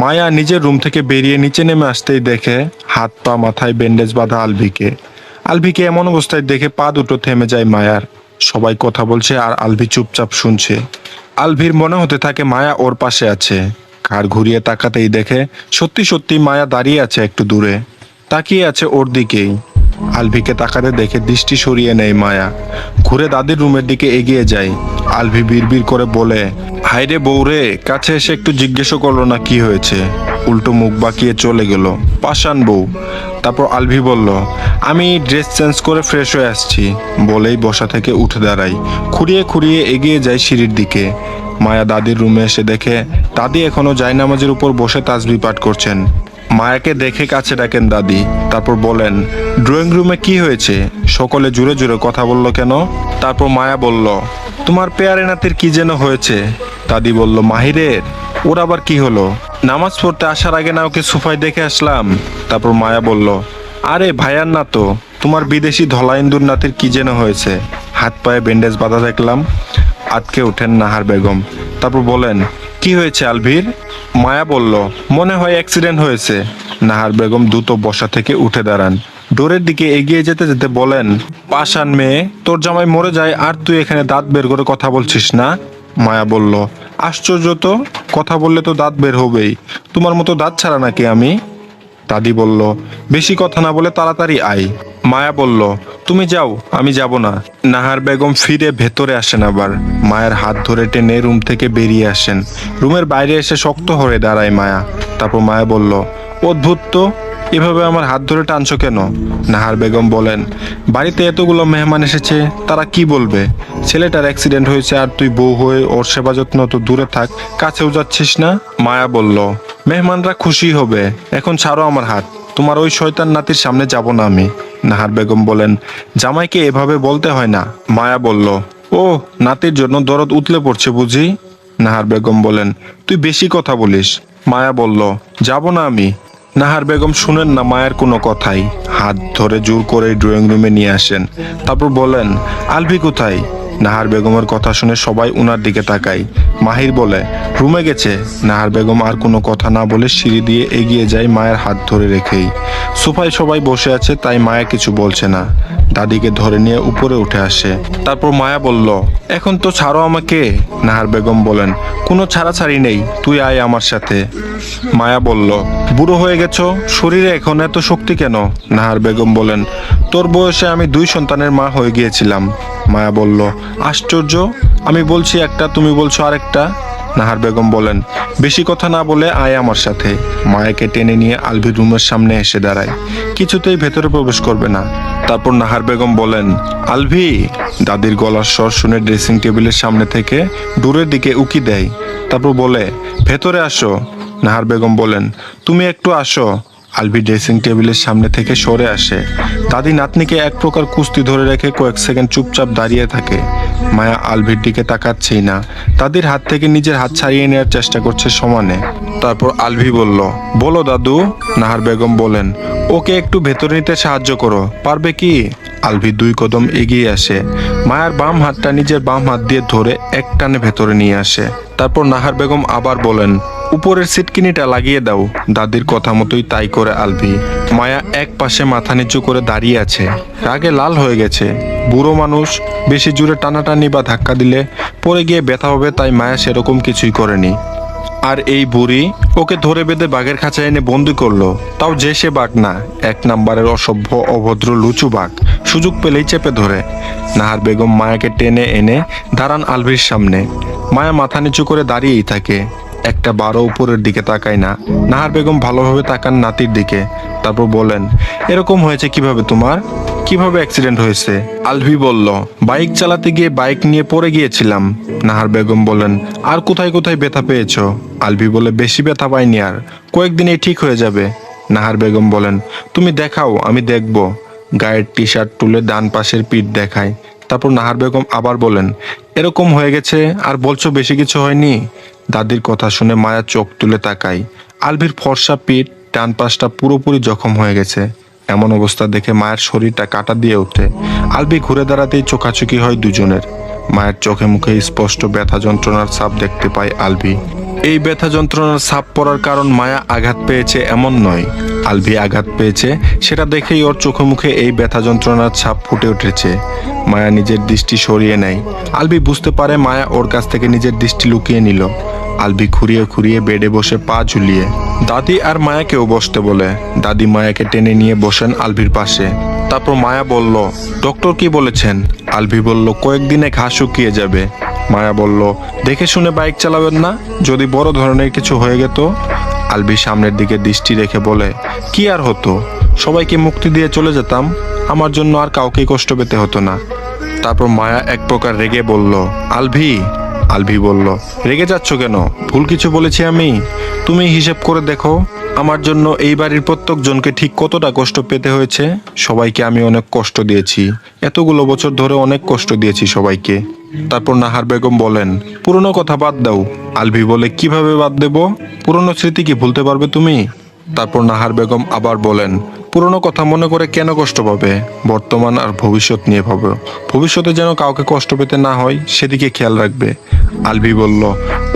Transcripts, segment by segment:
মায়া নিজের রুম থেকে বেরিয়ে নিচে নেমে আসতেই দেখে হাত পা মাথায় ব্যান্ডেজ বাঁধা আলভিকে। আলভিকে এমন অবস্থায় দেখে পা দুটো থেমে যায় মায়ার। সবাই কথা বলছে আর আলভি চুপচাপ শুনছে। আলভির মনে হতে থাকে মায়া ওর পাশে আছে। ঘাড় ঘুরিয়ে তাকাতেই দেখে সত্যি সত্যি মায়া দাঁড়িয়ে আছে একটু দূরে, তাকিয়ে আছে ওর দিকেই। আলভিকে তাকাতে দেখে দৃষ্টি সরিয়ে নেয় মায়া। ঘুরে দাদির রুমের দিকে এগিয়ে যায়। আলভি বিড়বিড় করে বলে, হাইরে বউরে, কাছে এসে একটু জিজ্ঞেসও করলো না কি হয়েছে, উল্টো মুখ বাঁকিয়ে চলে গেল পাষাণ বউ। তারপর আলভি বলল, আমি ড্রেস চেঞ্জ করে ফ্রেশ হয়ে আসছি বলেই বসা থেকে উঠে দাঁড়াই। খুঁড়িয়ে খুঁড়িয়ে এগিয়ে যায় সিঁড়ির দিকে। মায়া দাদির রুমে এসে দেখে দাদি এখনো জায়নামাজের উপর বসে তাসবিহ পাঠ করছেন। মায়াকে দেখে কাছে ডাকেন দাদি। তারপর বলেন, ড্রয়িং রুমে কি হয়েছে? সকলে জুড়ে জুড়ে কথা বলল কেন? তারপর মায়া বলল, তোমার পেয়ারে নাতির কি যেন হয়েছে। দাদি বলল, মাহিরের? ওর আবার কি হলো? নামাজ পড়তে আসার আগে না ওকে সোফায় দেখে আসলাম। তারপর মায়া বলল, আরে ভাইয়ার না তো, তোমার বিদেশি ধলা ইন্দুর নাতির কি যেন হয়েছে, হাত পায়ে ব্যান্ডেজ বাঁধা দেখলাম। আটকে ওঠেন নাহার বেগম। তারপর বলেন, কি হয়েছে আলভির? মায়া বলল, মনে হয় অ্যাক্সিডেন্ট হয়েছে। নাহার বেগম দ্রুত বসা থেকে উঠে দাঁড়ান। ডোরের দিকে এগিয়ে যেতে যেতে বলেন, পাষাণ মেয়ে, তোর জামাই মরে যায় আর তুই এখানে দাঁত বের করে কথা বলছিস না? মায়া বলল, আশ্চর্য তো, কথা বললে তো দাঁত বের হবেই, তোমার মতো দাঁত ছাড়া নাকি আমি? দাদি বলল, বেশি কথা না বলে তাড়াতাড়ি আয়। মায়া বলল, তুমি যাও, আমি যাব না। নাহার বেগম ফিরে ভেতরে আসেন। আবার মায়ের হাত ধরে টেনে রুম থেকে বেরিয়ে আসেন। রুমের বাইরে এসে শক্ত হয়ে দাঁড়ায় মায়া। তারপর মায়া বলল, অদ্ভুত তো, এভাবে আমার হাত ধরে টানছো কেন? নাহার বেগম বলেন, বাড়িতে এতগুলো মেহমান এসেছে, তারা কি বলবে? ছেলেটার অ্যাক্সিডেন্ট হয়েছে আর তুই বউ হয়ে ওর সেবা যত্ন তো দূরে থাক, কাছেও যাচ্ছিস না। মায়া বলল, মেহমানরা খুশি হবে, এখন ছাড়ো আমার হাত, তোমার ওই শয়তান নাতির সামনে যাব না আমি। নাহার বেগম বলেন, জামাইকে এভাবে বলতে হয় না। মায়া বলল, ও নাতির জন্য দরদ উতলে পড়ছে বুঝি? নাহার বেগম বলেন, তুই বেশি কথা বলিস। মায়া বলল, যাব না আমি। নাহার বেগম শুনেন না মায়ের কোনো কথাই, হাত ধরে জোর করে ড্রয়িং রুমে নিয়ে আসেন। তারপর বলেন, আলভি কোথায়? নাহার বেগমের কথা শুনে সবাই উনার দিকে তাকায়। মাহির বলে, রুমে গেছে। নাহার বেগম আর কোনো কথা না বলে সিঁড়ি দিয়ে এগিয়ে যায় মায়ের হাত ধরে রেখেই। সোফায় সবাই বসে আছে তাই মায়া কিছু বলছে না। দাদিকে ধরে নিয়ে উপরে উঠে আসে। তারপর মায়া বলল, এখন তো ছাড়ো আমাকে। নাহার বেগম বলেন, কোনো ছাড়াছাড়ি নেই, তুই আয় আমার সাথে। মায়া বলল, বুড়ো হয়ে গেছো, শরীরে এখন এত শক্তি কেন? নাহার বেগম বলেন, তোর বয়সে আমি 2 সন্তানের মা হয়ে গিয়েছিলাম। মায়া বলল, আশ্চর্য, আমি বলছি একটা, তুমি বলছো আরেকটা। নাহার বেগম বলেন, বেশি কথা না বলে আয় আমার সাথে। মায়াকে টেনে নিয়ে আলভির রুমের সামনে এসে দাঁড়ায়। কিছুতেই ভেতরে প্রবেশ করবে না। তারপর নাহার বেগম বলেন, আলভি। দাদির গলার স্বর শুনে ড্রেসিং টেবিলের সামনে থেকে দূরের দিকে উকি দেয়। তারপর বলে, ভেতরে আসো। নাহার বেগম বলেন, তুমি একটু আসো। আলভি ড্রেসিং টেবিলের সামনে থেকে সরে আসে। দাদি নাতনিকে এক প্রকার কুস্তি ধরে রেখে কয়েক সেকেন্ড চুপচাপ দাঁড়িয়ে থাকে। মায়া আলভির দিকে তাকাচ্ছেই না, দাদির হাত থেকে নিজের হাত ছাড়িয়ে নেওয়ার চেষ্টা করছে সমানে। তারপর আলভি বলল, বলো দাদু। নাহার বেগম বলেন, ওকে একটু ভেতরে নিতে সাহায্য করো, পারবে কি? আলভি 2 কদম এগিয়ে আসে। মায়ার বাম হাতটা নিজের বাম হাত দিয়ে ধরে এক টানে ভেতরে নিয়ে আসে। তারপর নাহার বেগম আবার বলেন, উপরের সিটকিনিটা লাগিয়ে দাও। দাদির কথা মতোই তাই করে আলভি। মায়া এক পাশে মাথা নিচু করে দাঁড়িয়ে আছে, রাগে লাল হয়ে গেছে। বুড়ো মানুষ, বেশি জোরে টানাটানি বা ধাক্কা দিলে পড়ে গিয়ে ব্যথা হবে, তাই মায়া সেরকম কিছুই করেনি। আর এই বুড়ি ওকে ধরে বেঁধে বাঘের খাঁচায় এনে বন্দি করলো, তাও যে সে বাঘ না, 1 নাম্বারের অসভ্য অভদ্র লুচু বাঘ, সুযোগ পেলেই চেপে ধরে। নাহার বেগম মায়াকে টেনে এনে দাঁড়ান আলভির সামনে। মায়া মাথা নিচু করে দাঁড়িয়েই থাকে, একটা বারো উপরের দিকে তাকায় না। নাহার বেগম ভালোভাবে তাকান নাতির দিকে। তারপর বলেন, এরকম হয়েছে কিভাবে তোমার? কিভাবে অ্যাক্সিডেন্ট হয়েছে? আলভি বলল, বাইক চালাতে গিয়ে বাইক নিয়ে পড়ে গিয়েছিলাম। নাহার বেগম বলেন, আর কোথায় কোথায় ব্যথা পেয়েছো? আলভি বলে, বেশি ব্যথা পাইনি, আর কয়েকদিনেই ঠিক হয়ে যাবে। নাহার বেগম বলেন, তুমি দেখাও, আমি দেখব। গায়ের টি শার্ট তুলে ডান পাশের পিঠ দেখায়। তারপর নাহার বেগম আবার বলেন, এরকম হয়ে গেছে, আর বলছো বেশি কিছু হয়নি? দাদির কথা শুনে মায়া চোখ তুলে তাকায়। আলভির ফর্সা পিঠ ডান পাশটা পুরোপুরি জখম হয়ে গেছে। এমন অবস্থা দেখে মায়ের শরীরটা কাটা দিয়ে ওঠে। আলভি ঘুরে দাঁড়াতেই চোখাচোখি হয় দুজনের। মায়ের চোখে মুখে স্পষ্ট ব্যথা যন্ত্রণার ছাপ দেখতে পায় আলভি। এই ব্যথা যন্ত্রণার ছাপ পড়ার কারণ মায়া আঘাত পেয়েছে এমন নয়, আলভি আঘাত পেয়েছে সেটা দেখেই ওর চোখে মুখে এই ব্যথা যন্ত্রণার ছাপ ফুটে উঠেছে। মায়া নিজের দৃষ্টি সরিয়ে নেয়। আলভি বুঝতে পারে মায়া ওর কাছ থেকে নিজের দৃষ্টি লুকিয়ে নিল। আলভি খুঁড়িয়ে খুঁড়িয়ে বেডে বসে পা ঝুলিয়ে দাদি আর মায়াকেও বসতে বলে। দাদি মায়াকে টেনে নিয়ে বসেন আলভির পাশে। তারপর মায়া বলল, ডক্টর কি বলেছেন? আলভি বলল, কয়েকদিনে ঘা শুকিয়ে যাবে। মায়া বলল, দেখে শুনে বাইক চালাবেন না, যদি বড় ধরনের কিছু হয়ে যেত। আলভি সামনের দিকে দৃষ্টি রেখে বলে, কি আর হতো, সবাইকে মুক্তি দিয়ে চলে যেতাম, আমার জন্য আর কাউকে কষ্ট পেতে হতো না। তারপর মায়া এক প্রকার রেগে বলল, আলভি। আলভি বলল, রেগে যাচ্ছ কেন? ভুল কিছু বলেছি আমি? তুমি হিসেব করে দেখো আমার জন্য এই বাড়ির প্রত্যেকজনকে ঠিক কতটা কষ্ট পেতে হয়েছে। সবাইকে আমি অনেক কষ্ট দিয়েছি, এতগুলো বছর ধরে অনেক কষ্ট দিয়েছি সবাইকে। তারপর নাহার বেগম বলেন, পুরনো কথা বাদ দাও। আলভি বলে, কিভাবে বাদ দেব? পুরনো স্মৃতি কি ভুলতে পারবে তুমি? তারপর নাহার বেগম আবার বলেন, পুরনো কথা মনে করে কেন কষ্ট পাবে? বর্তমান আর ভবিষ্যৎ নিয়ে ভাবো, ভবিষ্যতে যেন কাউকে কষ্ট পেতে না হয় সেদিকে খেয়াল রাখবে। আলভি বলল,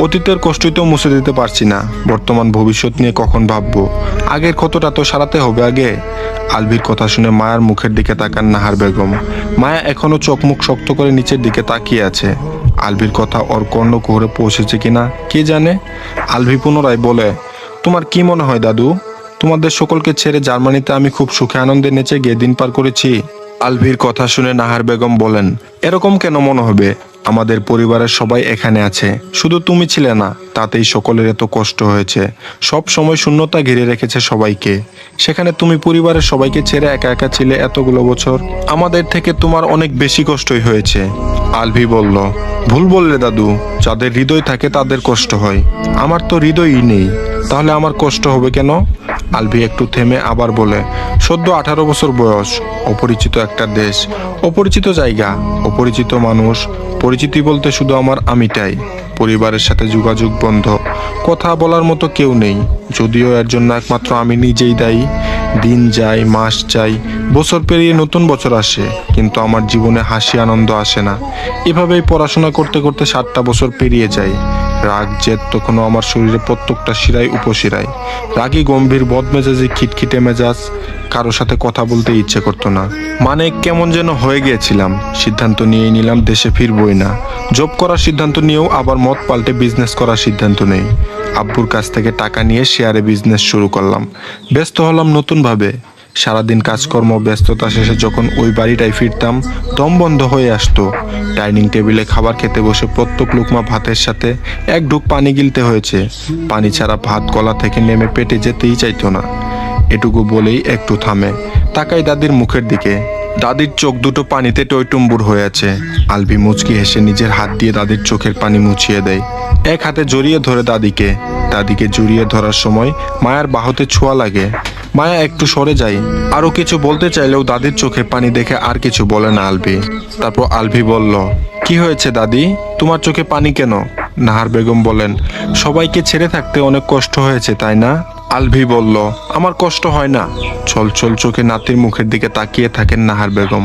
অতীতের কষ্টই তো মুছে দিতে পারছি না, বর্তমান ভবিষ্যৎ নিয়ে কখন ভাববো? আগের ক্ষতটা তো সারাতে হবে আগে। আলভির কথা শুনে মায়ার মুখের দিকে তাকান নাহার বেগম। মায়া এখনো চোখ মুখ শক্ত করে নিচের দিকে তাকিয়ে আছে। আলভির কথা ওর কর্ণকুহরে পৌঁছেছে কিনা কে জানে। আলভি পুনরায় বলে, তোমার কি মনে হয় দাদু, তোমাদের সকলকে ছেড়ে জার্মানিতে আমি খুব সুখে আনন্দে নেচে গিয়ে দিন পার করেছি? আলভির কথা শুনে নাহার বেগম বলেন, এরকম কেন মনে হবে? আমাদের পরিবারের সবাই এখানে আছে, শুধু তুমি ছিলে না, তাতেই সকলের এত কষ্ট হয়েছে। সব সময় শূন্যতা ঘিরে রেখেছে সবাইকে, সেখানে তুমি পরিবারের সবাইকে ছেড়ে একা একা ছিলে এতগুলো বছর। আমাদের থেকে তোমার অনেক বেশি কষ্টই হয়েছে। আলভি বলল, ভুল বললে দাদু, যাদের হৃদয় থাকে তাদের কষ্ট হয়, আমার তো হৃদয়ই নেই, তাহলে আমার কষ্ট হবে কেন? আলভি একটু থেমে আবার বলে, সদ্য 18 বছর বয়স, অপরিচিত একটা দেশ, অপরিচিত জায়গা, অপরিচিত মানুষ, পরিচিতি বলতে শুধু আমার আমিটাই। পরিবারের সাথে যোগাযোগ বন্ধ, কথা বলার মতো কেউ নেই, যদিও এর জন্য একমাত্র আমি নিজেই দায়ী। দিন যায়, মাস যায়, বছর পেরিয়ে নতুন বছর আসে, কিন্তু আমার জীবনে হাসি আনন্দ আসে না। এভাবেই পড়াশোনা করতে করতে 7টা বছর পেরিয়ে যায়। রাগ জেদ তখনও আমার শরীরে প্রত্যেকটা শিরায় উপশিরায়। রাগী গম্ভীর বদমেজাজি খিটখিটে মেজাজ, কারোর সাথে কথা বলতে ইচ্ছে করতো না। মানে কেমন যেন হয়ে গিয়েছিলাম। সিদ্ধান্ত নিয়েই নিলাম দেশে ফিরবই না। জব করার সিদ্ধান্ত নিয়েও আবার মত পাল্টে বিজনেস করার সিদ্ধান্ত নেই। আব্বুর কাছ থেকে টাকা নিয়ে শেয়ারে বিজনেস শুরু করলাম। ব্যস্ত হলাম নতুনভাবে। সারাদিন কাজকর্ম ব্যস্ততা শেষে যখন ওই বাড়িটায় ফিরতাম, দম বন্ধ হয়ে আসতো। ডাইনিং টেবিলে খাবার খেতে বসে প্রত্যেক লুকমা ভাতের সাথে এক ঢুক পানি গিলতে হয়েছে। পানি ছাড়া ভাত গলা থেকে নেমে পেটে যেতেই চাইতো না। এটুকু বলেই একটু থামে, তাকাই দাদির মুখের দিকে। দাদির চোখ দুটো পানিতে টইটুম্বুর হয়ে আছে। আলভি মুচকি হেসে নিজের হাত দিয়ে দাদির চোখের পানি মুছিয়ে দেয়। এক হাতে জড়িয়ে ধরে দাদিকে। দাদিকে জড়িয়ে ধরার সময় মায়ার বাহুতে ছোঁয়া লাগে। মায়া একটু সরে যায়। আরো কিছু বলতে চাইলেও দাদির চোখে পানি দেখে আর কিছু বলে না আলভি। তারপর আলভি বলল, কি হয়েছে দাদি, তোমার চোখে পানি কেন? নাহার বেগম বলেন, সবাইকে ছেড়ে থাকতে অনেক কষ্ট হয়েছে তাই না? আলভি বলল, আমার কষ্ট হয় না। ছলছল চোখে নাতির মুখের দিকে তাকিয়ে থাকেন নাহার বেগম।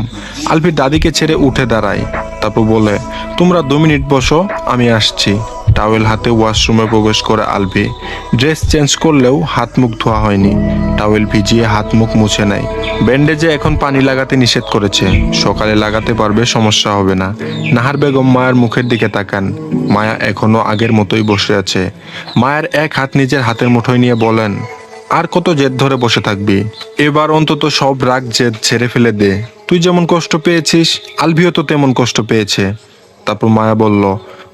আলভি দাদিকে ছেড়ে উঠে দাঁড়ায়। তারপর বলে, তোমরা 2 মিনিট বসো, আমি আসছি। টাওয়েল হাতে ওয়াশরুমে প্রবেশ করে আলভি। ড্রেস চেঞ্জ করলেও হাত মুখ ধোয়া হয়নি। টাওয়েল ভিজিয়ে হাত মুখ মুছে নেয়। ব্যান্ডেজে এখন পানি লাগাতে নিষেধ করেছে, সকালে লাগাতে পারবে, সমস্যা হবে না। নাহার বেগম মায়ের মুখের দিকে তাকান। মায়া এখনো আগের মতোই বসে আছে। মায়ের এক হাত নিজের হাতের মুঠোয় নিয়ে বলেন, আর কত জেদ ধরে বসে থাকবি? এবার অন্তত সব রাগ জেদ ছেড়ে ফেলে দে। তুই যেমন কষ্ট পেয়েছিস, আলভিও তো তেমন কষ্ট পেয়েছে। তারপর মায়া বলল,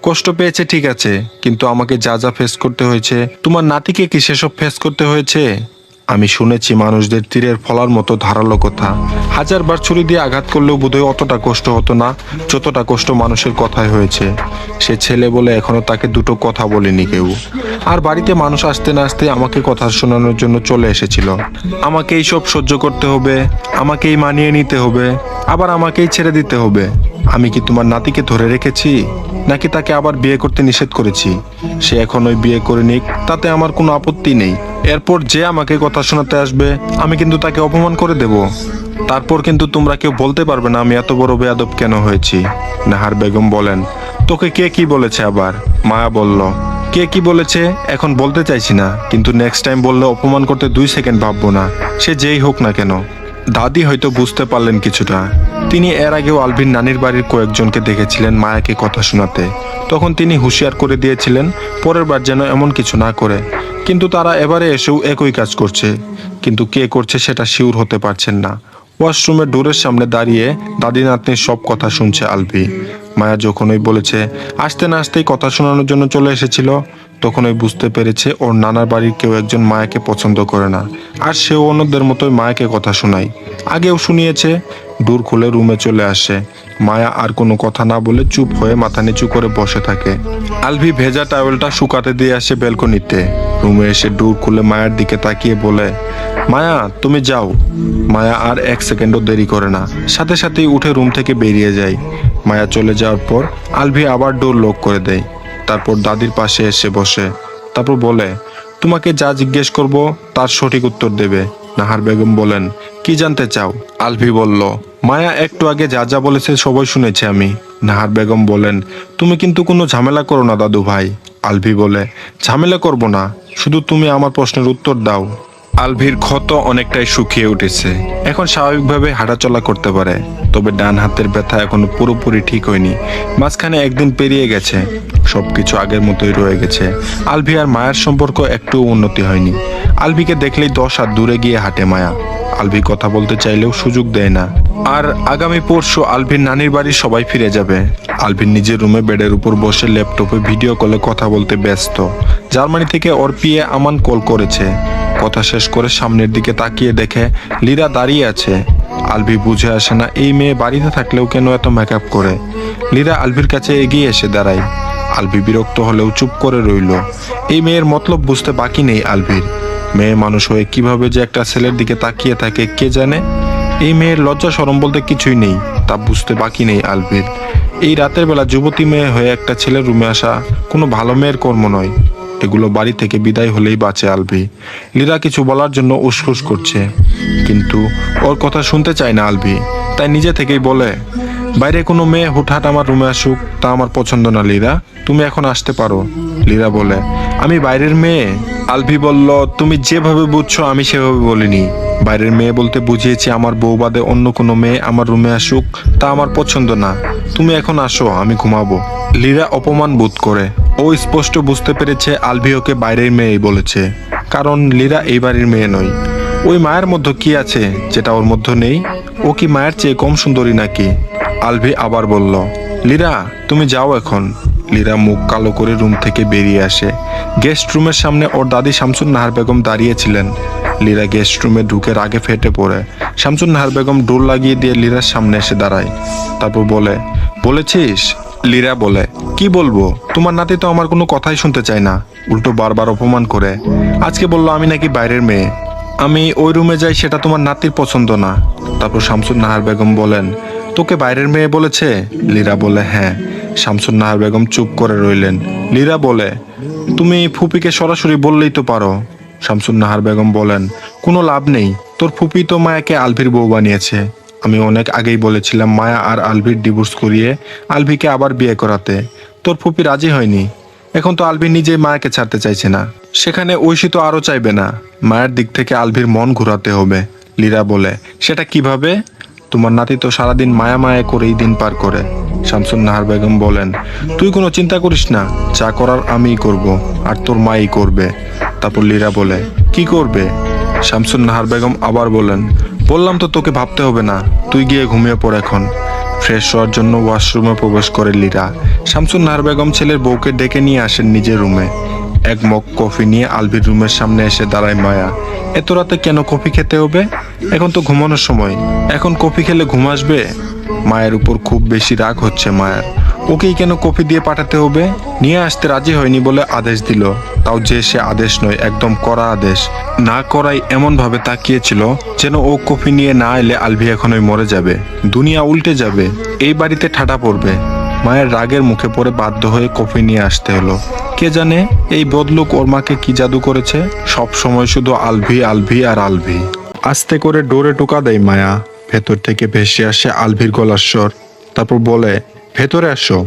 কষ্ট পেয়েছে ঠিক আছে, কিন্তু আমাকে যা যা ফেস করতে হয়েছে, তোমার নাতিকে কি সেসব ফেস করতে হয়েছে? আমি শুনেছি মানুষদের তীরের ফলার মতো ধারালো কথা। 1000বার ছুরি দিয়ে আঘাত করলেও বোধহয় অতটা কষ্ট হতো না যতটা কষ্ট মানুষের কথায় হয়েছে। সে ছেলে বলে এখনো তাকে দুটো কথা বলেনি কেউ। আর বাড়িতে মানুষ আসতে না আসতে আমাকে কথা শোনানোর জন্য চলে এসেছিল। আমাকেই সব সহ্য করতে হবে, আমাকেই মানিয়ে নিতে হবে, আবার আমাকেই ছেড়ে দিতে হবে। আমি কি তোমার নাতিকে ধরে রেখেছি, নাকি তাকে আবার বিয়ে করতে নিষেধ করেছি? সে এখন ওই বিয়ে করে নিক, তাতে আমার কোনো আপত্তি নেই। এরপর যে আমাকে কথা শোনাতে আসবে, আমি কিন্তু তাকে অপমান করে দেব। তারপর কিন্তু তোমরা কেউ বলতে পারবে না আমি এত বড় বেয়াদব কেন হয়েছি। নাহার বেগম বলেন, তোকে কে কি বলেছে আবার? মায়া বলল, কে কি বলেছে এখন বলতে চাইছি না, কিন্তু নেক্সট টাইম বললে অপমান করতে 2 সেকেন্ড ভাববো না, সে যেই হোক না কেন। দাদি হয়তো বুঝতে পারলেন কিছুটা। তিনি এর আগেও আলভির নানির বাড়ির কয়েকজনকে দেখেছিলেন মায়াকে কথা শোনাতে। তখন তিনি হুঁশিয়ার করে দিয়েছিলেন পরের বার যেন এমন কিছু না করে, কিন্তু তারা এবারে এসেও একই কাজ করছে, কিন্তু কে করছে সেটা শিওর হতে পারছেন না। ওয়াশরুমের ডোরের সামনে দাঁড়িয়ে দাদি নাতনির সব কথা শুনছে আলভি। মায়া যখনই বলেছে আসতে না আসতেই কথা শোনানোর জন্য চলে এসেছিল, তখনই বুঝতে পেরেছে ওর নানার বাড়ির কেউ একজন মায়াকে পছন্দ করে না, আর সেও অন্যদের মতোই মায়াকে কথা শোনায়। আগেও শুনিয়েছে। ডোর খুলে রুমে চলে আসে। মায়া আর কোনো কথা না বলে চুপ হয়ে মাথা নিচু করে বসে থাকে। আলভি ভেজা টাওয়েলটা শুকাতে দিয়ে আসে ব্যালকনিতে। রুমে এসে ডোর খুলে মায়ের দিকে তাকিয়ে বলে, মায়া তুমি যাও। মায়া আর 1 সেকেন্ডও দেরি করে না, সাথে সাথেই উঠে রুম থেকে বেরিয়ে যায়। মায়া চলে যাওয়ার পর আলভি আবার ডোর লক করে দেয়। তারপর দাদির পাশে এসে বসে। তারপর বলে, তোমাকে যা জিজ্ঞেস করব তার সঠিক উত্তর দেবে। নাহার বেগম বলেন, কি জানতে চাও? আলভি বলল, মায়া একটু আগে যা যা বলেছে সবাই শুনেছি আমি। নাহার বেগম বলেন, তুমি কিন্তু কোনো ঝামেলা করো না দাদু ভাই। আলভি বলে, ঝামেলা করব না, শুধু তুমি আমার প্রশ্নের উত্তর দাও। আলভির ক্ষত অনেকটাই শুকিয়ে উঠেছে, এখন স্বাভাবিকভাবে হাঁটাচলা করতে পারে, তবে ডান হাতের ব্যথা এখনো পুরোপুরি ঠিক হয়নি। মাঝখানে একদিন পেরিয়ে গেছে, সবকিছু আগের মতোই রয়ে গেছে। আলভি আর মায়ের সম্পর্ক একটু উন্নতি হয়নি। আলভিকে দেখলেই 10 হাত দূরে গিয়ে হাঁটে মায়া। আলভি কথা বলতে চাইলেও সুযোগ দেয় না। আর আগামী পরশু আলভির নানির বাড়ির সবাই ফিরে যাবে। আলভির নিজের রুমে বেডের উপর বসে ল্যাপটপে ভিডিও কলে কথা বলতে ব্যস্ত। জার্মানি থেকে ওর পিএ আমান কল করেছে। কথা শেষ করে সামনের দিকে তাকিয়ে দেখে লীরা দাঁড়িয়ে আছে। আলভি বুঝে আসে না এই মেয়ে বাড়িতে থাকলেও কেন এত মেকআপ করে। লীরা আলভির কাছে এগিয়ে এসে দাঁড়ায়। আলভি বিরক্ত হলেও চুপ করে রইল। এই মেয়ের মতলব বুঝতে বাকি নেই আলভির। মেয়ে মানুষ হয়ে কিভাবে যে একটা ছেলের দিকে তাকিয়ে থাকে কে জানে। এই মেয়ের লজ্জা শরম বলতে কিছুই নেই, তা বুঝতে বাকি নেই আলভির। এই রাতের বেলা যুবতী মেয়ে হয়ে একটা ছেলের রুমে আসা কোনো ভালো মেয়ের কর্ম নয়। এগুলো বাড়ি থেকে বিদায় হলেই বাঁচে আলভি। লীরা কিছু বলার জন্য উসখুস করছে, কিন্তু ওর কথা শুনতে চায় না আলভি, তাই নিজে থেকেই বলে, বাইরে কোনো মেয়ে হুটহাট আমার রুমে আসুক তা আমার পছন্দ না লীরা, তুমি এখন আসতে পারো। লীরা বলে, আমি বাইরের মেয়ে? আলভি বলল, তুমি যেভাবে বুঝছো আমি সেভাবে বলিনি। বাইরের মেয়ে বলতে বুঝিয়েছি আমার বউ বাদে অন্য কোনো মেয়ে আমার রুমে আসুক তা আমার পছন্দ না। তুমি এখন আসো, আমি ঘুমাবো। লীরা অপমান বোধ করে। ও স্পষ্ট বুঝতে পেরেছে আলভি ওকে বাইরের মেয়েই বলেছে, কারণ লীরা এই বাড়ির মেয়ে নয়। ওই মায়ের মধ্যে কি আছে যেটা ওর মধ্যে নেই? ও কি মায়ের চেয়ে কম সুন্দরী নাকি? আলভি আবার বলল, লীরা তুমি যাও এখন। লীরা মুখ কালো করে রুম থেকে বেরিয়ে আসে। গেস্ট রুমের সামনে ওর দাদি শামসুন নাহার বেগম দাঁড়িয়েছিলেন। লীরা গেস্ট রুমে ঢুকে রাগে ফেটে পড়ে। শামসুন নাহার বেগম ডোর লাগিয়ে দিয়ে লীরার সামনে এসে দাঁড়ায়। তারপর বলে, বলেছিস? লীরা বলে, কি বলবো, তোমার নাতি তো আমার কোনো কথাই শুনতে চায় না, উল্টো বারবার অপমান করে। আজকে বললো আমি নাকি বাইরের মেয়ে, আমি ওই রুমে যাই সেটা তোমার নাতির পছন্দ না। তারপর শামসুন নাহার বেগম বলেন, তোকে বাইরের মেয়ে বলেছে? লীরা বলে, হ্যাঁ। শামসুন নাহার বেগম চুপ করে রইলেন। লীরা বলে, তুমি ফুপিকে সরাসরি বললেই তো পারো। শামসুন নাহার বেগম বলেন, কোনো লাভ নেই, তোর ফুপি তো মায়াকে আলভির বউ বানিয়েছে। আমি অনেক আগেই বলেছিলাম মায়া আর আলভির ডিভোর্স করিয়ে আলভিকে আবার বিয়ে করাতে, তোর ফুপি রাজি হয়নি। এখন তো আলভি নিজেই মায়াকে ছাড়তে চাইছে না, সেখানে ঐশী তো আরো চাইবে না। মায়ের দিক থেকে আলভির মন ঘোরাতে হবে। লীরা বলে, সেটা কিভাবে? তোমার নাতি তো সারাদিন মায়া মায়া করেই দিন পার করে। শামসুন নাহার বেগম বলেন, তুই কোনো চিন্তা করিস না, যা করার আমিই করব, আর তোর মাই করবে। তারপর লীরা বলে, কি করবে? শামসুন নাহার বেগম আবার বলেন, বললাম তো তোকে ভাবতে হবে না, তুই গিয়ে ঘুমিয়ে পড় এখন। ফ্রেশ হওয়ার জন্য ওয়াশরুমে প্রবেশ করে লীরা। শামসুন নাহার বেগম ছেলের বউকে ডেকে নিয়ে আসেন নিজের রুমে। এক মগ কফি নিয়ে আলভির রুমের সামনে এসে দাঁড়ায় মায়া। এত রাতে কেন কফি খেতে হবে? এখন তো ঘুমানোর সময়, এখন কফি খেলে ঘুম আসবে? মায়ের উপর খুব বেশি রাগ হচ্ছে মায়ের। ওকেই কেন কফি দিয়ে পাঠাতে হবে? নিয়ে আসতে রাজি হয়নি বলে আদেশ দিল, তাও যে সে আদেশ নয়, একদম কড়া আদেশ। না করাই এমন ভাবে তাকিয়েছিল যেন ও কফি নিয়ে না এলে আলভি এখনই মরে যাবে, দুনিয়া উল্টে যাবে, এই বাড়িতে ঠাটা পড়বে। মায়ের রাগের মুখে পড়ে বাধ্য হয়ে কফি নিয়ে আসতে হলো। কে জানে এই বদলুক ওর মাকে কি জাদু করেছে, সব সময় শুধু আলভি আলভি আর আলভি। আস্তে করে ডোরে টোকা দেয় মায়া। ভেতর থেকে ভেসে আসে আলভির গলার স্বর। তারপর বলে, ভেতরে আসো।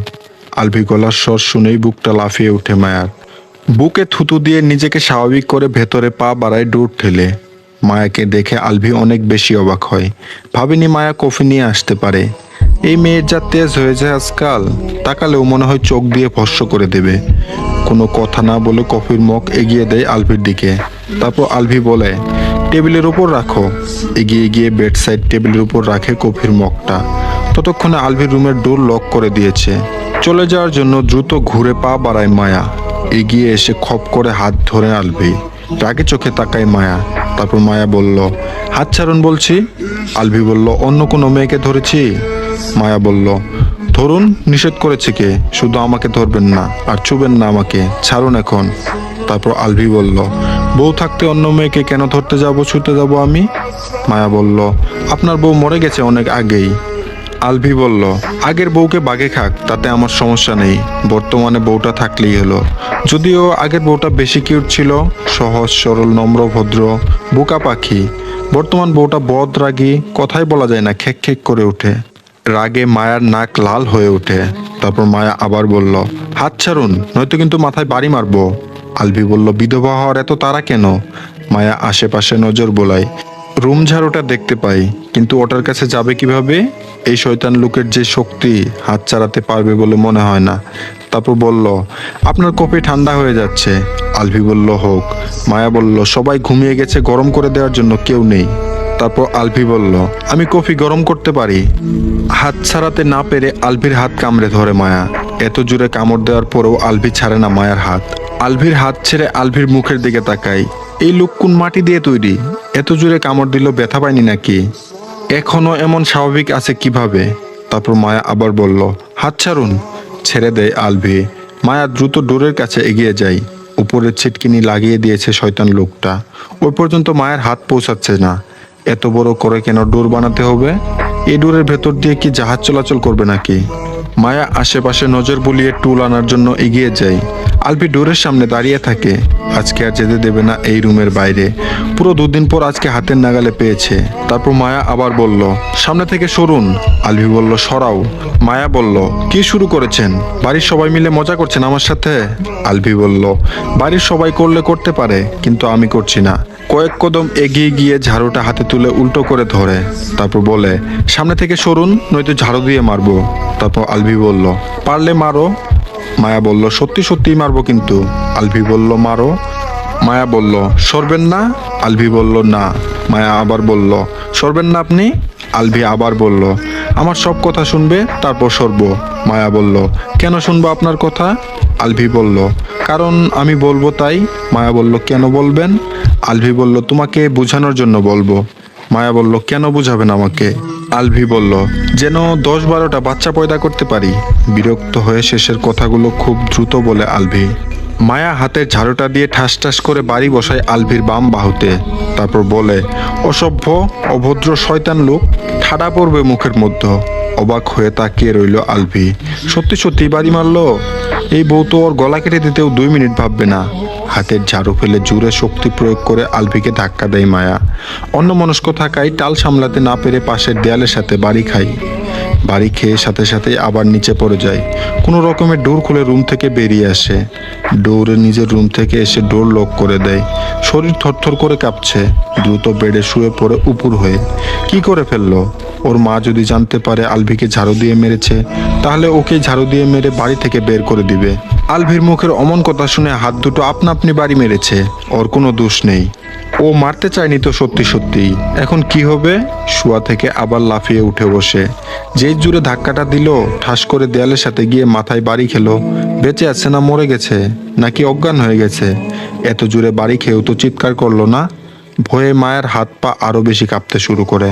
আলভি গলার স্বর শুনেই বুকটা লাফিয়ে উঠে মায়ার। বুকে থুতু দিয়ে নিজেকে স্বাভাবিক করে ভেতরে পা বাড়ায় ডোর ঠেলে। মায়াকে দেখে আলভি অনেক বেশি অবাক হয়। ভাবিনি মায়া কফি নিয়ে আসতে পারে। এই মেয়ের যা তেজ হয়েছে আজকাল, তাকালেও মনে হয় চোখ দিয়ে ভস্ম করে দেবে। কোনো কথা না বলে কফির মগ এগিয়ে দেয় আলভির দিকে। তারপর আলভি বলে, টেবিলের উপর রাখো। এগিয়ে গিয়ে বেড সাইড টেবিলের উপর রাখে কফির মগটা। ততক্ষণে আলভির রুমের ডোর লক করে দিয়েছে। চলে যাওয়ার জন্য দ্রুত ঘুরে পা বাড়ায় মায়া। এগিয়ে এসে খপ করে হাত ধরে আলভি। রাগে চোখে তাকায় মায়া। তারপর মায়া বলল, হাত ছাড়ুন বলছি। আলভি বলল, অন্য কোনো মেয়েকে ধরেছি? মায়া বলল, ধরুন, নিষেধ করেছে কে? শুধু আমাকে ধরবেন না আর ছুবেন না আমাকে, ছাড়ুন এখন। তারপর আলভি বলল, বউ থাকতে অন্য মেয়েকে কেন ধরতে যাব, ছুতে যাব আমি? মায়া বলল, আপনার বউ মরে গেছে অনেক আগেই। আলভি বলল, আগের বউকে বাগে খাক, তাতে আমার সমস্যা নেই। বর্তমানে বউটা থাকলেই হলো। যদিও আগের বউটা বেশি কিউট ছিল, সহজ সরল নম্র ভদ্র, বোকা পাখি। বর্তমান বউটা বদ রাগী, কথাই বলা যায় না, খেক খেক করে ওঠে। রাগে মায়ার নাক লাল হয়ে ওঠে। তারপর মায়া আবার বলল, হাত ছাড়ুন, নয়তো কিন্তু মাথায় বাড়ি মারবো। আলভি বলল, বিধবা হওয়ার এত তাড়া কেন? মায়া আশেপাশে নজর বোলায়। রুম ঝাড়ুটা দেখতে পাই, কিন্তু ওটার কাছে যাবে কিভাবে? এই শয়তান লোকের যে শক্তি, হাত চালাতে পারবে বলে মনে হয় না। তারপর বলল, আপনার কফি ঠান্ডা হয়ে যাচ্ছে। আলভি বলল, হোক। মায়া বলল, সবাই ঘুমিয়ে গেছে, গরম করে দেওয়ার জন্য কেউ নেই। তারপর আলভি বলল, আমি কফি গরম করতে পারি। হাত ছাড়াতে না পেরে আলভির হাত কামড়ে ধরে মায়া। এত জোরে কামড় দেওয়ার পরেও আলভি ছাড়ে না মায়ার হাত। আলভির হাত ছেড়ে আলভির মুখের দিকে তাকাই। এই লোক কোন মাটি দিয়ে তৈরি? এত জোরে কামড় দিল, ব্যথা পায়নি নাকি? এখনো এমন স্বাভাবিক আছে কিভাবে? তারপর মায়া আবার বলল, হাত ছাড়ুন। ছেড়ে দেয় আলভি। মায়া দ্রুত ডোরের কাছে এগিয়ে যায়। উপরের ছিটকিনি লাগিয়ে দিয়েছে শয়তান লোকটা। ওই পর্যন্ত মায়ের হাত পৌঁছাচ্ছে না। এত বড় করে কেন ডোর বানাতে হবে? এই ডোরের ভেতর দিয়ে কি জাহাজ চলাচল করবে নাকি? মায়া আশেপাশে নজর বুলিয়ে টুল আনার জন্য এগিয়ে যায়। আলভি ডোরের সামনে দাঁড়িয়ে থাকে। আজকে আর যেতে দেবে না এই রুমের বাইরে। পুরো 2 দিন পর আজকে হাতের নাগালে পেয়েছে। তারপর মায়া আবার বলল, সামনে থেকে সরুন। আলভি বলল, সরাও। মায়া বলল, কি শুরু করেছেন? বাড়ির সবাই মিলে মজা করছেন আমার সাথে? আলভি বলল, বাড়ির সবাই করলে করতে পারে, কিন্তু আমি করছি না। কয়েক কদম এগিয়ে গিয়ে ঝাড়ুটা হাতে তুলে উল্টো করে ধরে। তারপর বলে, সামনে থেকে সরুন, নয়তো ঝাড়ু দিয়ে মারবো। তারপর আলভি বলল, পারলে মারো। মায়া বলল, সত্যি সত্যিই মারবো কিন্তু। আলভি বলল, মারো। মায়া বলল, সরবেন না? আলভি বলল, না। মায়া আবার বলল, সরবেন না আপনি? আলভি আবার বলল, আমার সব কথা শুনবে, তারপর সরবো। মায়া বলল, কেন শুনবো আপনার কথা? আলভি বলল, কারণ আমি বলবো তাই। মায়া বলল, কেন বলবেন? আলভি বলল, তোমাকে বোঝানোর জন্য বলবো। মায়া বলল, কেন বুঝাবেন আমাকে? আলভি বলল, যেন 10-12টা বাচ্চা পয়দা করতে পারি। বিরক্ত হয়ে শেষের কথাগুলো খুব দ্রুত বলে আলভি। মায়া হাতের ঝাড়ুটা দিয়ে ঠাস ঠাস করে বাড়ি বসায় আলভির বাম বাহুতে। তারপর বলে, অসভ্য, অভদ্র শয়তান লোক, ঠাডা পড়বে মুখের মধ্যে। অবাক হয়ে তাকিয়ে রইল আলভি। সত্যি সত্যি বাড়ি মারলো? এই বউ তো ওর গলা কেটে দিতেও 2 মিনিট ভাববে না। হাতের ঝাড়ু ফেলে জোরে শক্তি প্রয়োগ করে আলভিকে ধাক্কা দেয় মায়া। অন্যমনস্ক থাকায় টাল সামলাতে না পেরে পাশের দেয়ালের সাথে বাড়ি খাই। বাড়ি খেয়ে সাথে সাথে আবার নিচে পড়ে যায়। কোনো রকমের ডোর খুলে রুম থেকে বেরিয়ে আসে। ডোরে নিজের রুম থেকে এসে ডোর লক করে দেয়। শরীর থরথর করে কাঁপছে। দ্রুত বেডে শুয়ে পড়ে উপুর হয়ে। কি করে ফেললো? ওর মা যদি জানতে পারে আলভিকে ঝাড়ু দিয়ে মেরেছে, তাহলে ওকে ঝাড়ু দিয়ে মেরে বাড়ি থেকে বের করে দিবে। আলভির মুখের অমন কথা শুনে হাত দুটো আপনা আপনি বাড়ি মেরেছে। ওর কোনো দোষ নেই। ও মারতে চায়নি তো সত্যি সত্যিই। এখন কি হবে? শোয়া থেকে আবার লাফিয়ে উঠে বসে। যেই জুড়ে ধাক্কাটা দিল, ঠাস করে দেয়ালের সাথে গিয়ে মাথায় বাড়ি খেলো। বেঁচে আছে না মরে গেছে, নাকি অজ্ঞান হয়ে গেছে? এত জোরে বাড়ি খেয়েও তো চিৎকার করলো না। ভয়ে মায়ের হাত পা আরো বেশি কাঁপতে শুরু করে।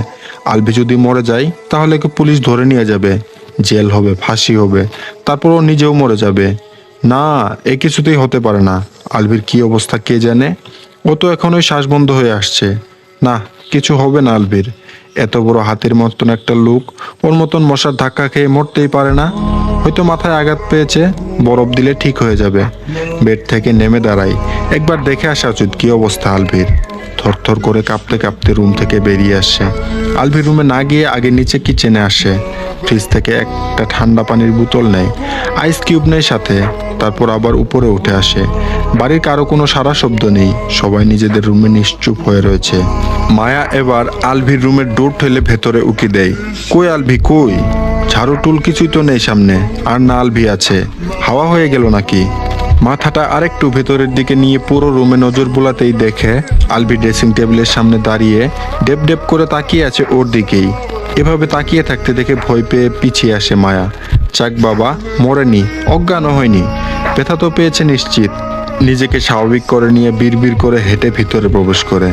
আলভি যদি মরে যায়, তাহলে কি পুলিশ ধরে নিয়ে যাবে? জেল হবে, ফাঁসি হবে, তারপর ও নিজেও মরে যাবে। না, এ কিছুতেই হতে পারে না। আলভির কি অবস্থা কে জানে। ও তো এখন ওই শ্বাস বন্ধ হয়ে আসছে। না, কিছু হবে না আলভির। এত বড় হাতির মতন একটা লোক ওর মতন মশার ধাক্কা খেয়ে মরতেই পারে না। হয়তো মাথায় আঘাত পেয়েছে, বরফ দিলে ঠিক হয়ে যাবে। বেড থেকে নেমে দাঁড়াই। একবার দেখে আসা উচিত কি অবস্থা আলভির। থরথর করে কাঁপতে কাঁপতে রুম থেকে বেরিয়ে আসে। আলভির রুমে না গিয়ে আগে নিচে কিচেনে আসে। ফ্রিজ থেকে একটা ঠান্ডা পানির বোতল নেয়, আইস কিউব নেয় সাথে। তারপর আবার উপরে উঠে আসে। বাড়ির কারো কোনো সারা শব্দ নেই, সবাই নিজেদের রুমে নিশ্চুপ হয়ে রয়েছে। মায়া এবার আলভির রুমের ডোর ঠেলে ভেতরে উকি দেয়। কই আলভি কই? ঝাড়ু টুল কিছুই তো নেই সামনে, আর না আলভি আছে। হাওয়া হয়ে গেল নাকি? মাথাটা আরেকটু ভেতরের দিকে নিয়ে পুরো রুমে নজর বোলাতেই দেখে আলভি ড্রেসিং টেবিলের সামনে দাঁড়িয়ে ডেপ ডেপ করে তাকিয়ে আছে ওর দিকেই। এভাবে তাকিয়ে থাকতে দেখে ভয় পেয়ে পিছিয়ে আসে মায়া। যাক বাবা, মরেনি, অজ্ঞানও হয়নি, ব্যথা তো পেয়েছে নিশ্চিত। নিজেকে স্বাভাবিক করে নিয়ে বিড়বিড় করে হেঁটে ভিতরে প্রবেশ করে।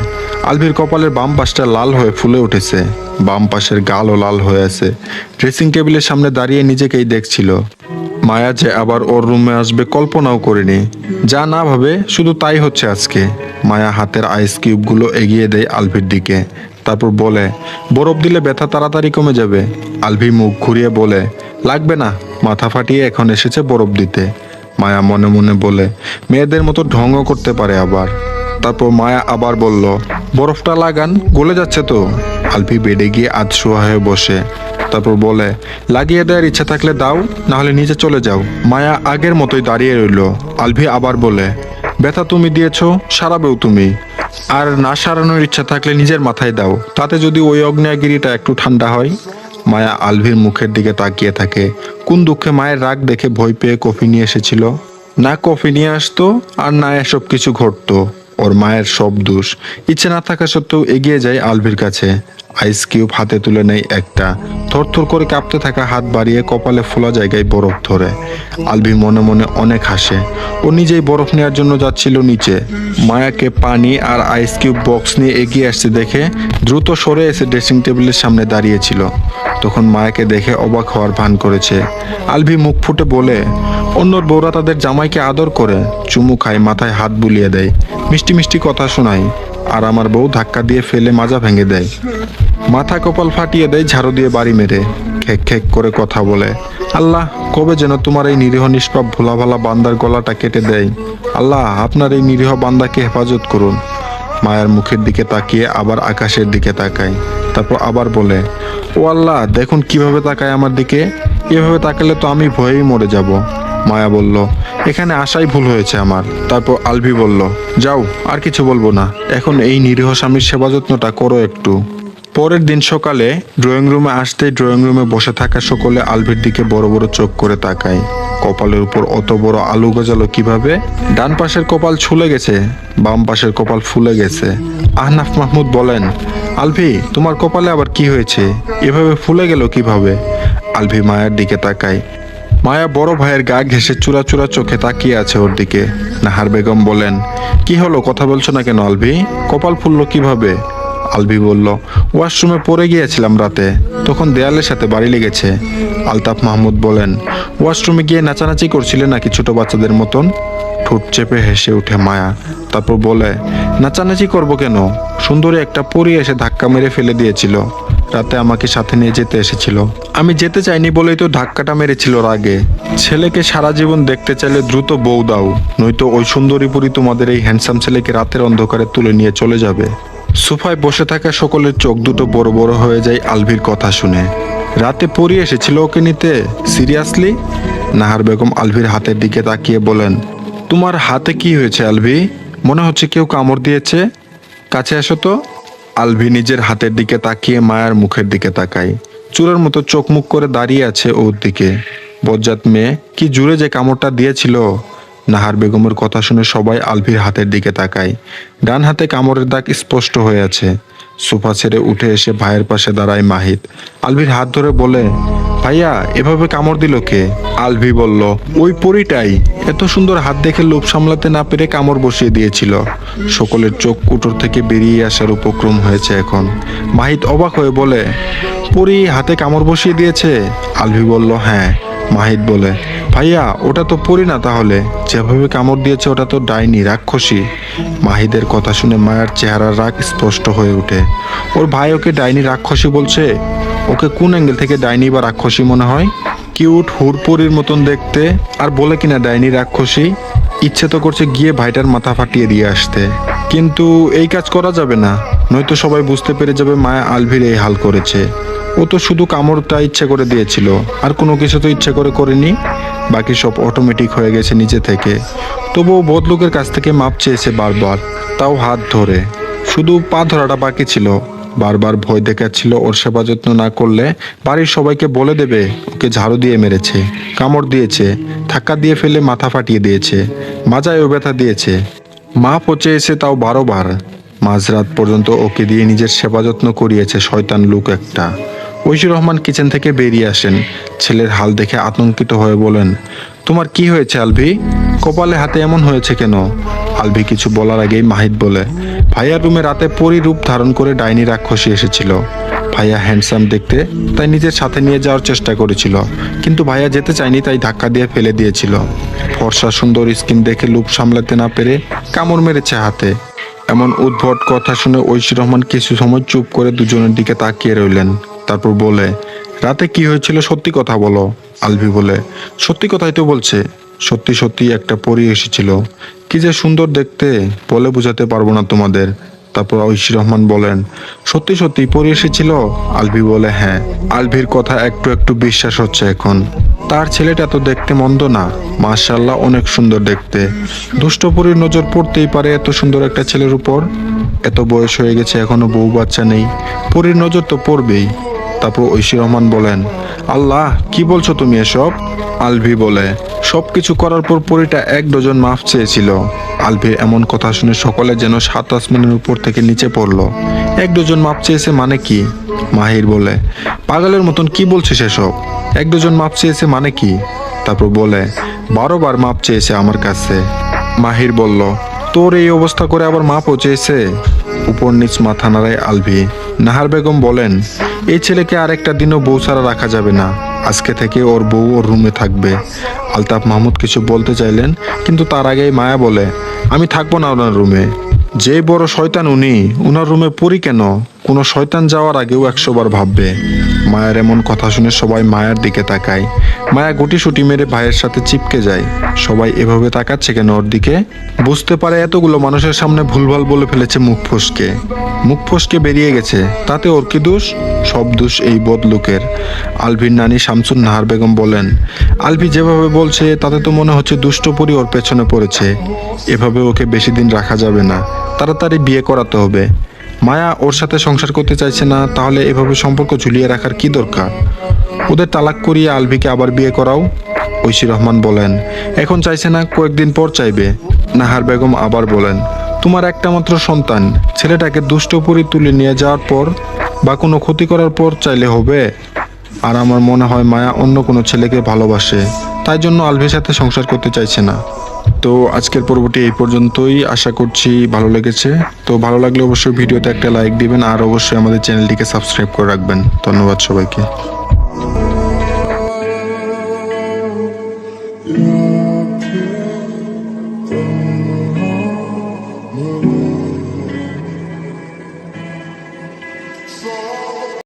আলভির কপালের বাম পাশটা লাল হয়ে ফুলে উঠেছে, বাম পাশের গালও লাল হয়ে আছে। ড্রেসিং টেবিলের সামনে দাঁড়িয়ে নিজেকেই দেখছিল। মায়া যে আবার ওর রুমে আসবে কল্পনাও করেনি। যা না ভাবে শুধু তাই হচ্ছে আজকে। মায়া হাতের আইস কিউবগুলো এগিয়ে দেয় আলভির দিকে, তারপর বলে, বরফ দিলে ব্যথা তাড়াতাড়ি কমে যাবে। আলভি মুখ ঘুরিয়ে বলে, লাগবে না, মাথা ফাটিয়ে এখন এসেছে বরফ দিতে। মায়া মনে মনে বলে, মেয়েদের মতো ঢঙও করতে পারে আবার। তারপর মায়া আবার বলল, বরফটা লাগান, গলে যাচ্ছে তো। আলভি বেডে গিয়ে আধশোয়া হয়ে বসে, তারপর বলে, লাগিয়ে দেওয়ার ইচ্ছা থাকলে দাও, না হলে নিচে চলে যাও। মায়া আগের মতোই দাঁড়িয়ে রইল। আলভি আবার বলে, ব্যথা তুমি দিয়েছো, সারাবেও তুমি। আর না সারানোর ইচ্ছা থাকলে নিজের মাথায় দাও, তাতে যদি ওই অগ্নেয়গিরিটা একটু ঠান্ডা হয়। মায়া আলভির মুখের দিকে তাকিয়ে থাকে। কোন দুঃখে মায়ের রাগ দেখে ভয় পেয়ে কফি নিয়ে এসেছিল। না কফি নিয়ে আসতো, আর না এসব কিছু ঘটতো। ওর মায়ের সব দোষ। ইচ্ছে না থাকা সত্ত্বেও এগিয়ে যায় আলভির কাছে। আইস কিউব হাতে তুলে নেয় একটা। থরথর করে কাঁপতে থাকা হাত বাড়িয়ে কপালে ফোলা জায়গায় বরফ ধরে। আলভি মনে মনে অনেক হাসে। ও নিজেই বরফ নেওয়ার জন্য যাচ্ছিল নিচে। মায়াকে পানি আর আইস কিউব বক্স নিয়ে এগিয়ে আসতে দেখে দ্রুত সরে এসে ড্রেসিং টেবিলের সামনে দাঁড়িয়েছিল। তখন মায়াকে দেখে অবাক হওয়ার ভান করেছে। আলভি মুখ ফুটে বলে, অন্যর বউরা তাদের জামাইকে আদর করে, চুমু খায়, মাথায় হাত বুলিয়ে দেয়, মিষ্টি মিষ্টি কথা শোনায়, আর আমার বউ ধাক্কা দিয়ে ফেলে মাজা ভেঙে দেয়, মাথা কপাল ফাটিয়ে দেয় ঝাড়ু দিয়ে বাড়ি মেরে, খেক খেক করে কথা বলে। আল্লাহ, কবে যেন তোমার এই নিরীহ নিষ্পাপ ভোলা ভালা বান্দার গলাটা কেটে দেয়। আল্লাহ, আপনার এই নিরীহ বান্দাকে হেফাজত করুন। মায়ের মুখের দিকে তাকিয়ে আবার আকাশের দিকে তাকায়, তারপর আবার বলে, ও আল্লাহ, দেখুন কিভাবে তাকায় আমার দিকে। এভাবে তাকালে তো আমি ভয়েই মরে যাব। মায়া বলল, এখানে আসাই ভুল হয়েছে আমার। তারপর আলভি বলল, যাও, আর কিছু বলবো না, এখন এই নিরীহ স্বামীর সেবা যত্নটা করো একটু। পরের দিন সকালে ড্রয়িং রুমে আসতেই ড্রয়িং রুমে বসে থাকা সকলে আলভির দিকে বড় বড় চোখ করে তাকায়। কপালের উপর অত বড় আলু গজালো কিভাবে? ডান পাশের কপাল ছুলে গেছে, বাম পাশের কপাল ফুলে গেছে। আহনাফ মাহমুদ বলেন, আলভি, তোমার কপালে আবার কি হয়েছে? এভাবে ফুলে গেল কিভাবে? আলভি মায়ের দিকে তাকায়। মায়া বড় ভাইয়ের গা ঘেঁষে চূড়া চূড়া চোখে তাকিয়ে আছে ওর দিকে। নাহার বেগম বলেন, কি হলো, কথা বলছো না কেন আলভি? কপাল ফুললো কিভাবে? আলভি বলল, ওয়াশরুমে পড়ে গিয়েছিলাম রাতে, তখন দেয়ালের সাথে বাড়ি লেগেছে। আলতাফ মাহমুদ বলেন, ওয়াশরুমে গিয়ে নাচানাচি করছিলে নাকি ছোট বাচ্চাদের মতন? ঠোঁট চেপে হেসে উঠে মায়া, তারপর বলে, নাচানাচি করব কেন? সুন্দরী একটা পরী এসে ধাক্কা মেরে ফেলে দিয়েছিল, রাতে আমাকে সাথে নিয়ে যেতে এসেছিল। আমি যেতে চাইনি বলেই তো ধাক্কাটা মেরেছিল রাগে। ছেলেকে সারা জীবন দেখতে চাইলে দ্রুত বউ দাও, নয়তো ওই সুন্দরী পরী তোমাদের এই হ্যান্ডসাম ছেলেকে রাতের অন্ধকারে তুলে নিয়ে চলে যাবে। সোফায় বসে থাকা সকলের চোখ দুটো বড় বড় হয়ে যায় আলভির কথা শুনে। রাতে পরী এসেছিল ওকে নিতে? সিরিয়াসলি? নাহার বেগম আলভির হাতের দিকে তাকিয়ে বলেন, তোমার হাতে কি হয়েছে আলভি? মনে হচ্ছে কেউ কামড় দিয়েছে, কাছে আসো তো। আলভি নিজের হাতের দিকে তাকিয়ে মায়ার মুখের দিকে তাকায়। চোরের মতো চোখ মুখ করে দাঁড়িয়ে আছে ওর দিকে। বজ্জাত মেয়ে, কি জুড়ে যে কামড়টা দিয়েছিল। নাহার বেগমের কথা শুনে সবাই আলভির হাতের দিকে তাকায়। ডান হাতে কামড়ের দাগ স্পষ্ট হয়ে আছে। সোফা ছেড়ে উঠে এসে ভাইয়ের পাশে দাঁড়ায় মাহিত। আলভির হাত ধরে বলে, ভাইয়া, এভাবে কামড় দিল কে? আলভি বলল, ওই পরীটাই। এত সুন্দর হাত দেখে লোভ সামলাতে না পেরে কামড় বসিয়ে দিয়েছিল। সকলের চোখ কুটোর থেকে বেরিয়ে আসার উপক্রম হয়েছে এখন। মাহিত অবাক হয়ে বলে, পরী হাতে কামড় বসিয়ে দিয়েছে? আলভি বলল, হ্যাঁ। মাহিত বলে, ভাইয়া, ওটা তো পরী না তাহলে, যেভাবে কামড় দিয়েছে ওটা তো ডাইনি, রাক্ষসী। মাহিদের কথা শুনে মায়ার চেহারার রাগ স্পষ্ট হয়ে ওঠে। ওর ভাই ওকে ডাইনি রাক্ষসী বলছে? ওকে কোন অ্যাঙ্গেল থেকে ডাইনি বা রাক্ষসী মনে হয়? কিউট হুড়পরির মতন দেখতে, আর বলে কিনা ডাইনি রাক্ষসী। ইচ্ছে তো করছে গিয়ে ভাইটার মাথা ফাটিয়ে দিয়ে আসতে। কিন্তু এই কাজ করা যাবে না, নয়তো সবাই বুঝতে পেরে যাবে মায়া আলভির এই হাল করেছে। ও তো শুধু কামড়টা ইচ্ছে করে দিয়েছিল, আর কোনো কিছু তো ইচ্ছে করে করেনি। বাকি সব অটোমেটিক হয়ে গেছে নিজে থেকে। তবুও বদলুকের কাছ থেকে মাপ চেয়েছে বারবার, তাও হাত ধরে। শুধু পা ধরাটা বাকি ছিল। বারবার ভয় দেখাচ্ছিল ওর সেবা যত্ন না করলে বাড়ির সবাইকে বলে দেবে ওকে ঝাড়ু দিয়ে মেরেছে, কামড় দিয়েছে, ধাক্কা দিয়ে ফেলে মাথা ফাটিয়ে দিয়েছে, মাজায়ও ব্যথা দিয়েছে। মা পচে এসে তাও 12 বার। মাঝরাত পর্যন্ত ওকে দিয়ে নিজের সেবা যত্ন করিয়েছে শয়তান লোক একটা। ঐশী রহমান কিচেন থেকে বেরিয়ে আসেন। ছেলের হাল দেখে আতঙ্কিত হয়ে বলেন, তোমার কি হয়েছে আলভি? কপালে হাতে এমন হয়েছে কেন? আলভি কিছু বলার আগেই মাহিদ বলে, ভাইয়ার রুমে রাতে পরী রূপ ধারণ করে ডাইনি রাক্ষসী এসেছিল। ভাইয়া হ্যান্ডসাম দেখতে, তাই নিজের সাথে নিয়ে যাওয়ার চেষ্টা করেছিল, কিন্তু ভাইয়া যেতে চায়নি, তাই ধাক্কা দিয়ে ফেলে দিয়েছিল। ফর্সা সুন্দর স্কিন দেখে লোভ সামলাতে না পেরে কামড় মেরেছে হাতে। এমন উদ্ভট কথা শুনে ঐশী রহমান কিছু সময় চুপ করে দুজনের দিকে তাকিয়ে রইলেন। তারপর বলে, রাতে কি হয়েছিল সত্যি কথা বলো। আলভি বলে, সত্যি কথাই তো বলছে। সত্যি সত্যি একটা পরী এসেছিল, কি যে সুন্দর দেখতে, বলে বোঝাতে পারবো না তোমাদের। তারপর ঐশী রহমান বলেন, সত্যি সত্যি পরী এসেছিল? আলভি বলে, হ্যাঁ। আলভির কথা একটু একটু বিশ্বাস হচ্ছে এখন। তার ছেলেটা তো দেখতে মন্দ না, মাশাআল্লাহ অনেক সুন্দর দেখতে। দুষ্ট পরীর নজর পড়তেই পারে এত সুন্দর একটা ছেলের উপর। এত বয়স হয়ে গেছে, এখনো বউ বাচ্চা নেই, পরীর নজর তো পড়বেই। তারপর ঐশী রহমান বলেন, আল্লাহ কি বলছো তুমি এসব? আলভি বলে, সবকিছু করার পর পরীটা 1 ডজন মাফ চেয়েছিল। আলভির এমন কথা শুনে সকলে যেন 7 আসমানের উপর থেকে নিচে পড়ল। 1 ডজন মাপ চেয়েছে মানে কি? মাহির বলে, পাগলের মতন কি বলছিস এসব? 1 ডজন মাপ চেয়েছে মানে কি? তারপর বলে, 12 বার মাপ চেয়েছে আমার কাছে। মাহির বলল, তোর এই অবস্থা করে আবার মাপও চেয়েছে? উপর নিচ মাথা নাড়ায় আলভি। নাহার বেগম বলেন, এই ছেলেকে আর একটা দিনও বউ ছাড়া রাখা যাবে না, আজকে থেকে ওর বউ ওর রুমে থাকবে। আলতাফ মাহমুদ কিছু বলতে চাইলেন, কিন্তু তার আগেই মায়া বলে, আমি থাকবো না ওনার রুমে। যে বড় শয়তান উনি, উনার রুমে পড়ি কেন? কোনো শয়তান যাওয়ার আগেও 100 বার ভাববে। মায়ের এমন কথা শুনে সবাই মায়ের দিকে তাকায়। মায়া গুটিসুটি মেরে ভাইয়ের সাথে চিপকে যায়। সবাই এভাবে তাকাচ্ছে কেন ওর দিকে? বুঝতে পারে এতগুলো মানুষের সামনে ভুলভাল বলে ফেলেছে মুখ ফসকে। মুখ ফসকে বেরিয়ে গেছে, তাতে ওর কি দোষ? সব দোষ এই বদলুকের। আলভির নানি শামসুন নাহার বেগম বলেন, আলভি যেভাবে বলছে তাতে তো মনে হচ্ছে দুষ্টপরি ওর পেছনে পড়েছে। এভাবে ওকে বেশি দিন রাখা যাবে না, তাড়াতাড়ি বিয়ে করাতে হবে। মায়া ওর সাথে সংসার করতে চাইছে না, তাহলে এভাবে সম্পর্ক ঝুলিয়ে রাখার কি দরকার? ওদের তালাক করিয়ে আলভিকে আবার বিয়ে করাও। ঐশী রহমান বলেন, এখন চাইছে না, কয়েকদিন পর চাইবে। নাহার বেগম আবার বলেন, তোমার একটা মাত্র সন্তান, ছেলেটাকে দুষ্টপুরি তুলে নিয়ে যাওয়ার পর বা কোনো ক্ষতি করার পর চাইলে হবে? আর আমার মনে হয় মায়া অন্য কোনো ছেলেকে ভালোবাসে, তাই জন্য আলভির সাথে সংসার করতে চাইছে না। তো আজকের পর্বটি এই পর্যন্তই, আশা করছি ভালো লেগেছে। তো ভালো লাগলে অবশ্যই ভিডিওতে একটা লাইক দিবেন, আর অবশ্যই আমাদের চ্যানেলটিকে সাবস্ক্রাইব করে রাখবেন। ধন্যবাদ সবাইকে।